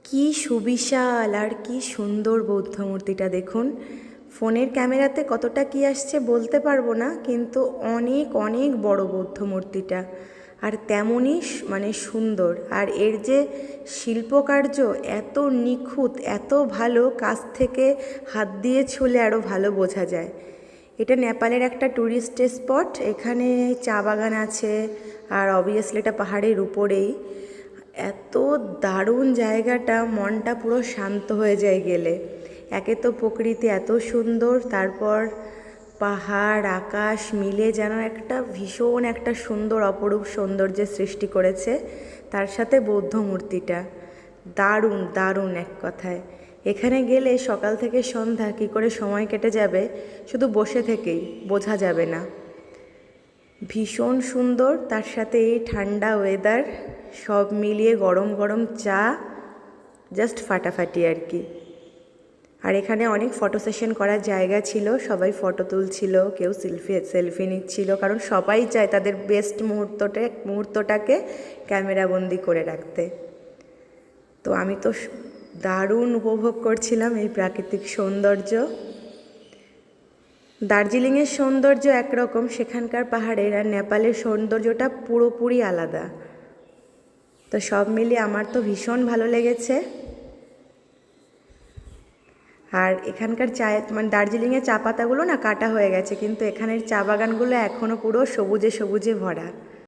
কি সুবিশাল আর কি সুন্দর বৌদ্ধ মূর্তিটা দেখুন। ফোনের ক্যামেরাতে কতটা কি আসছে বলতে পারবো না, কিন্তু অনেক অনেক বড় বৌদ্ধ মূর্তিটা, আর তেমনই মানে সুন্দর। আর এর যে শিল্পকার্য এত নিখুঁত, এত ভালো, কাছ থেকে হাত দিয়ে ছুলে আরও ভালো বোঝা যায়। এটা নেপালের একটা ট্যুরিস্ট স্পট। এখানে চা বাগান আছে, আর অবভিয়াসলি এটা পাহাড়ের উপরেই। এত দারুণ জায়গাটা, মনটা পুরো শান্ত হয়ে যায় গেলে। একে তো প্রকৃতি এত সুন্দর, তারপর পাহাড় আকাশ মিলে যেন একটা ভীষণ একটা সুন্দর অপরূপ সৌন্দর্যের সৃষ্টি করেছে। তার সাথে বৌদ্ধ মূর্তিটা দারুণ দারুণ এক কথায়। এখানে গেলে সকাল থেকে সন্ধ্যা কী করে সময় কেটে যাবে শুধু বসে থেকেই বোঝা যাবে না। ভীষণ সুন্দর, তার সাথে এই ঠান্ডা ওয়েদার, সব মিলিয়ে গরম গরম চা, জাস্ট ফাটাফাটি আর কি। আর এখানে অনেক ফটো সেশন করার জায়গা ছিল, সবাই ফটো তুলছিল, কেউ সেলফি নিচ্ছিল, কারণ সবাই চায় তাদের বেস্ট মুহূর্তটাকে ক্যামেরাবন্দি করে রাখতে। তো আমি তো দারুণ উপভোগ করছিলাম এই প্রাকৃতিক সৌন্দর্য। দার্জিলিংয়ের সৌন্দর্য একরকম, সেখানকার পাহাড়ের, আর নেপালের সৌন্দর্যটা পুরোপুরি আলাদা। তো সব মিলিয়ে আমার তো ভীষণ ভালো লেগেছে। আর এখানকার মানে দার্জিলিংয়ের চা পাতাগুলো না কাটা হয়ে গেছে, কিন্তু এখানের চা বাগানগুলো এখনও পুরো সবুজে সবুজে ভরা।